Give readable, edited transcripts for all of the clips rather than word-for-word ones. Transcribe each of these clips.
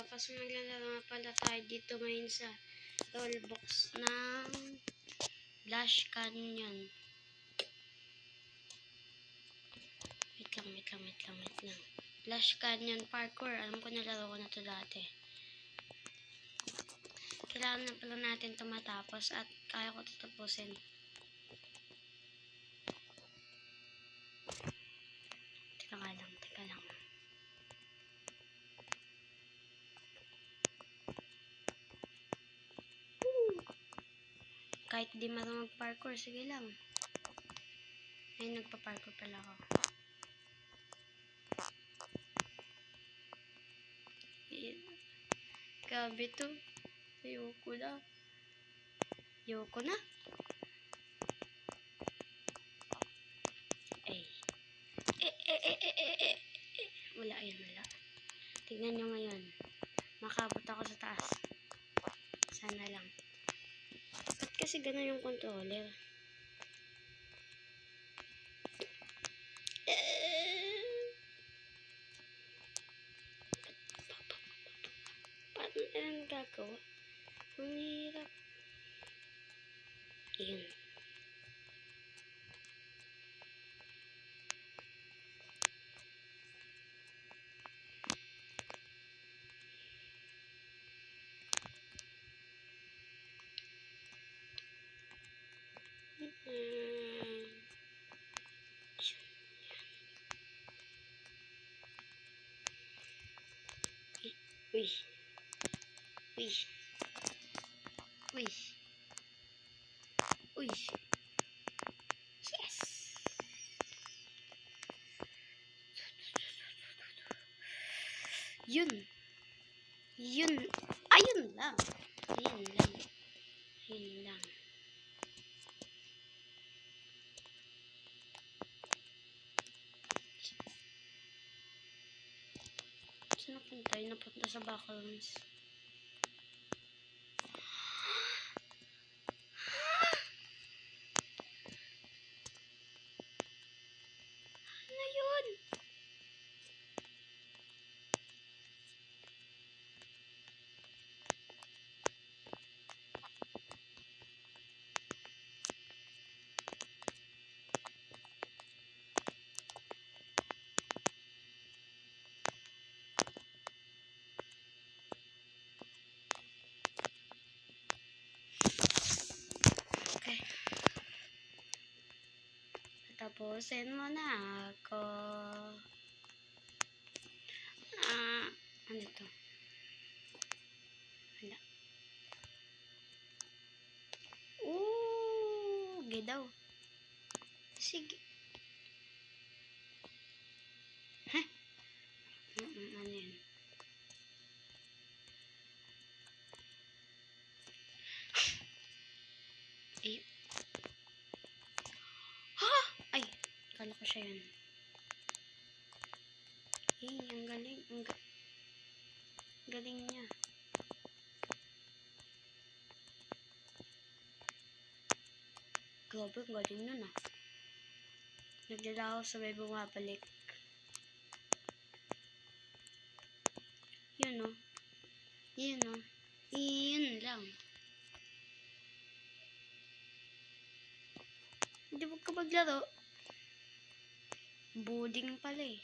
Kasi maglalaro nga pala tayo dito ngayon sa Roblox ng Flash Canyon. Wait lang. Flash Canyon Parkour. Alam ko nalaro ko na to dati. Kailangan na pala natin ito matapos at kaya ko ito tapusin. Teka lang. Kahit di marunong mag-parkour, sige lang. Ay, nagpa-parkour pala ako. Grabe to. Ayoko na. Wala. Tignan nyo ngayon. Makabot ako sa taas. Sana lang. Ba't kasi gano'n yung controller? Paano yan gagawa? Ang hirap. Yun. Uy. Yes. Yun. Ayun lang. Saan napunta? Napunta sa backrooms. Ano yun? Tapusin mo na ako. Ano to? Wala. Okay daw. Sige. Heh? Ano yun? Ay! Kala ko siya yun. Ang galing. Galing niya. Grabe, ang galing nun ah. Nagdala ako sabay bumabalik. Yun oh. Yun lang. Hindi mo ka maglaro. Boring pala eh.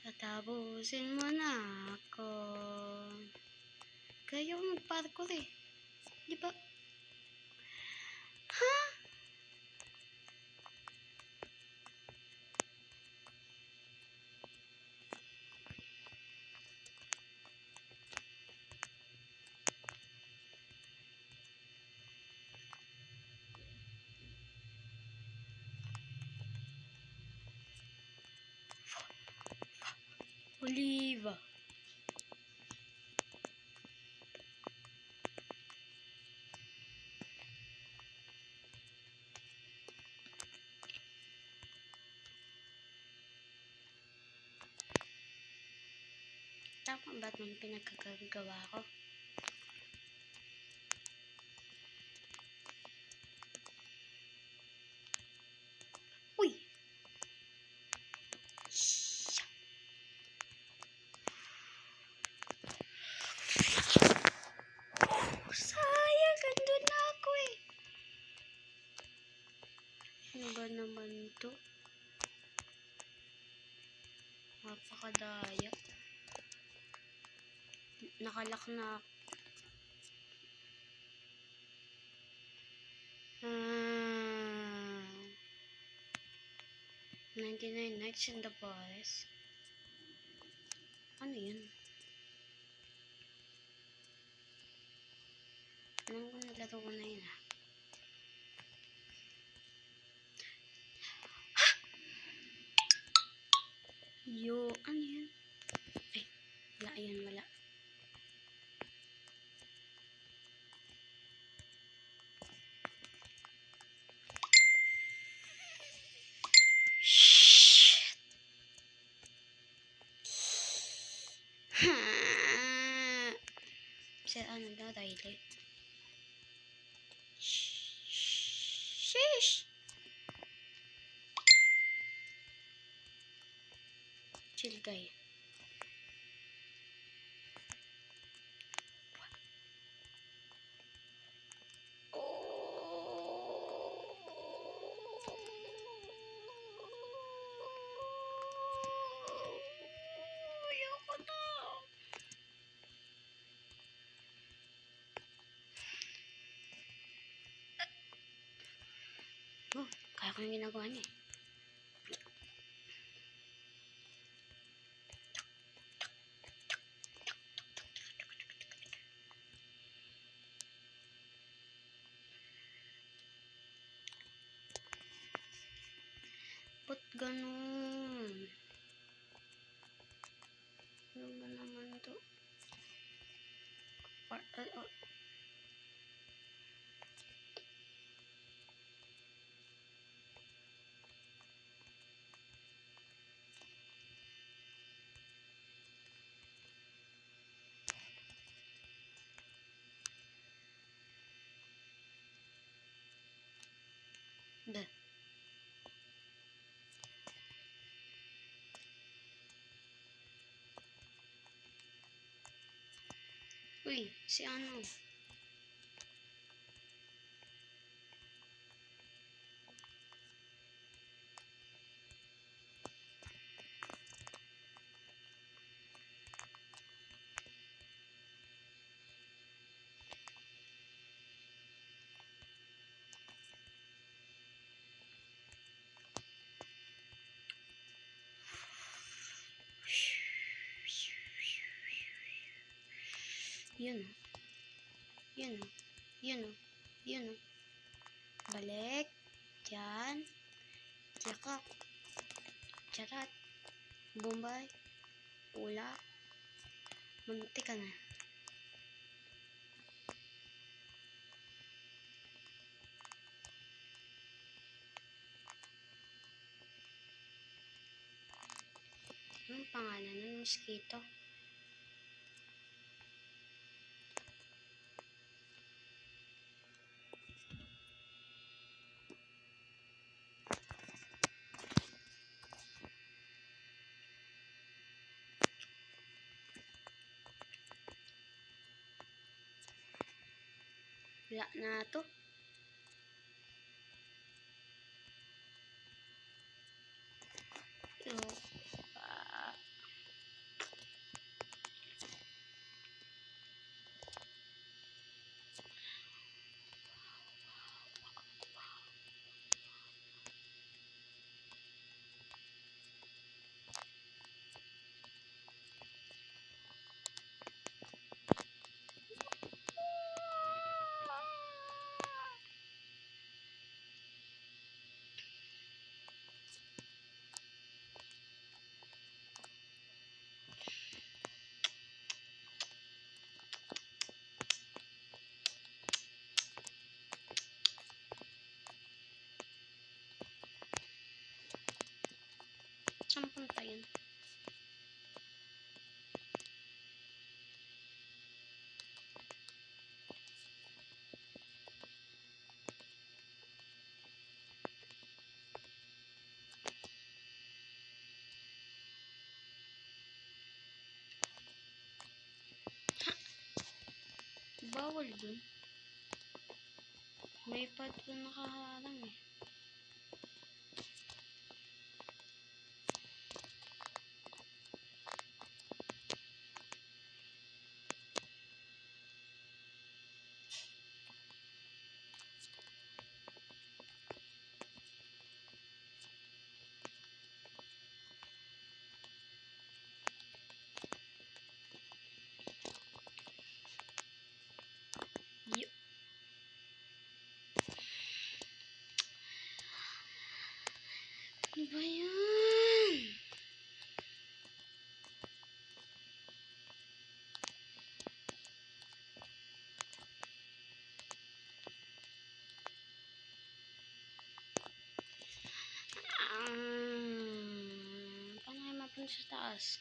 Tatapusin mo na ako. Kaya ako mag-parkour eh. Di ba? Ha? Oliva. Tama ba itong pinagkagagawa ko? Uy! Sayang, andun na ako eh. Ano ba naman to? Napakadaya. Nakalak na ako. 99 nights in the forest. Ano yun? Alam ko nilaro ko na yun ah. Yo, ano yun? Ay, wala yan, wala. Sa ano daw, Riley? Sheesh! Chill guy. Ayoko na. Oh, kaya ko yung ginagawa niya eh. Ba't ganun? Ano ba naman to? Da. Uy, si ano? Yun o. Yun o. Yun o. Yun o. Balik. Diyan. Tsaka. Charat. Bombay. Ula. Munti ka na. Anong pangalan ng mosquito? Wala na to. Bawal dun. May pad dun nakaharang eh. Ano ba yan? Paano kayo mapunta sa taas?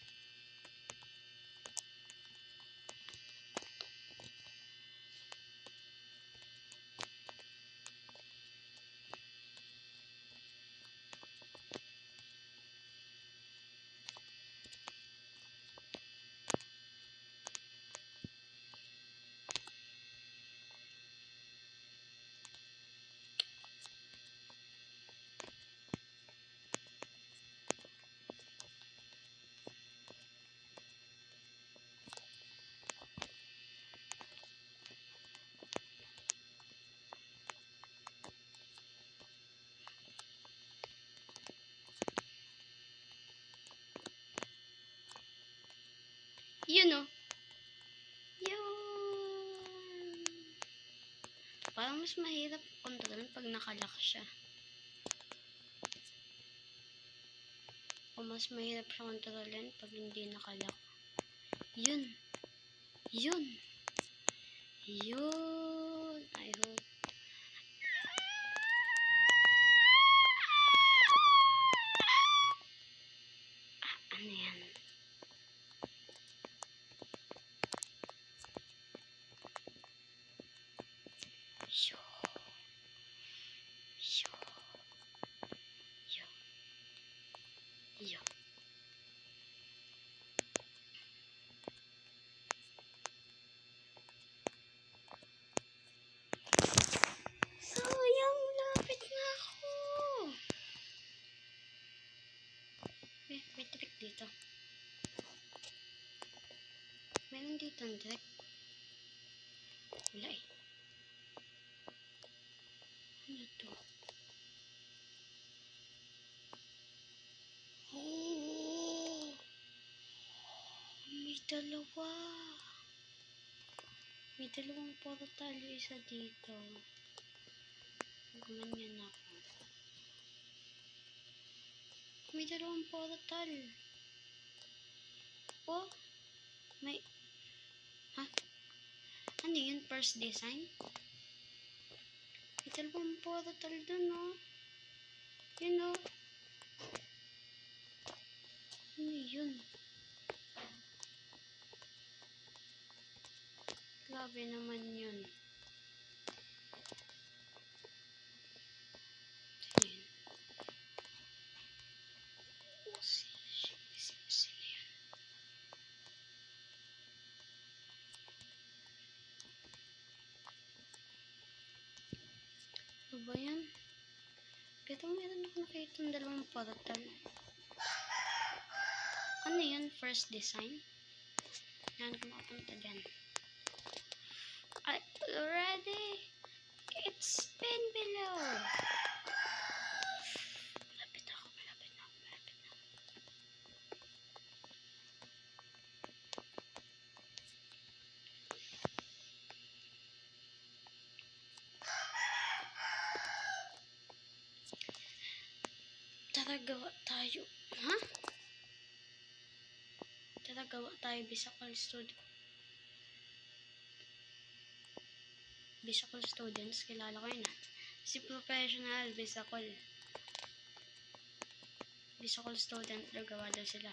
Yun o. Yun. Parang mas mahirap kontrolin pag nakalock siya. O mas mahirap siya kontrolin pag hindi nakalock. Yun. Yun. Yun. I hope. Ano yan? Yo. Yo. Yo. Yo. Sayang, lapit na ako. May trick dito. Meron dito ang trick. Wala eh. Ano to? Oh! May dalawa. May dalawang portal. Isa dito. Gumanyan ako. May dalawang portal. Oh! May... Ha? Ano yun? First design? May dalawang portal dun, oh. Yun, oh. Ano yun? Grabe naman yun. Ayan. Oh, sino yun? Ano ba yan? Pero meron ako nakita ng dalawang portal. Ano yun? First design? Yan, kung makapunta dyan. Already, it's been below. Malapit na ako. Tara, gawa tayo. Ha? Tara, gawa tayo. Bisakal students. Kilala ko yun, ha? Si professional Bisakal student. Gagawa daw sila.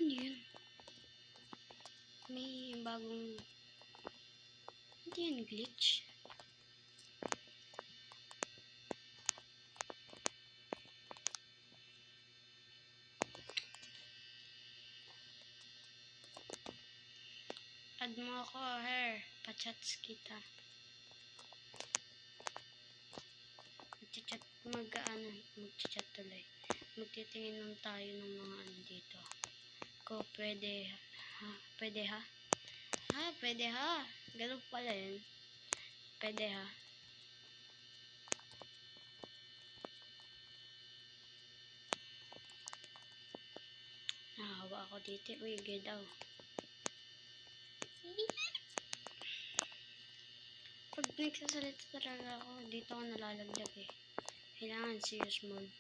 Ano yun? May bagong... Hindi yan glitch. Add mo ako, her. Pa-chats kita. Mag-chat tuloy. Magtitingin lang tayo ng mga ano dito. Ko, pwede ha? Pwede ha? Ha, pwede ha? Ganun pala yun. Pwede ha? Nahawa ako dito. Uy, gay daw. Pag nagsasalita talaga ako, dito ako nalalagdag eh. Kailangan serious mode.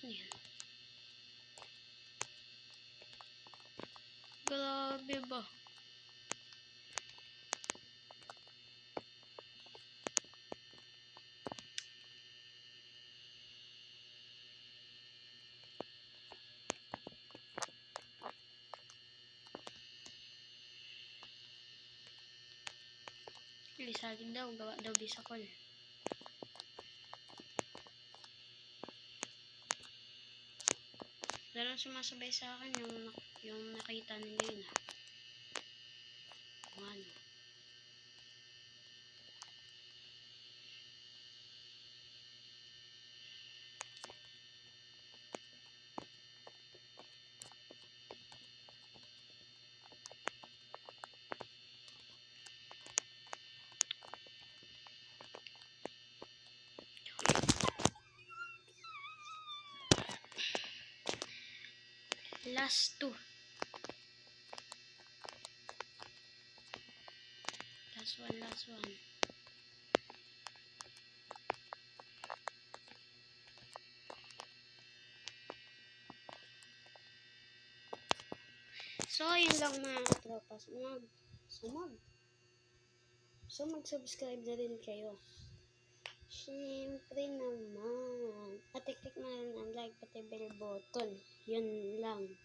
Ayan. Grabe ba? Lisagin daw, gawa daw bisakol. Pero sumasabay sa akin yung nakita nila yun ah. Kung ano. Last two. Last one. So, yun lang mga tropa. So, mag-subscribe na rin kayo. Siyempre naman. At i-click mo na rin ang like pati bell button. Yun lang.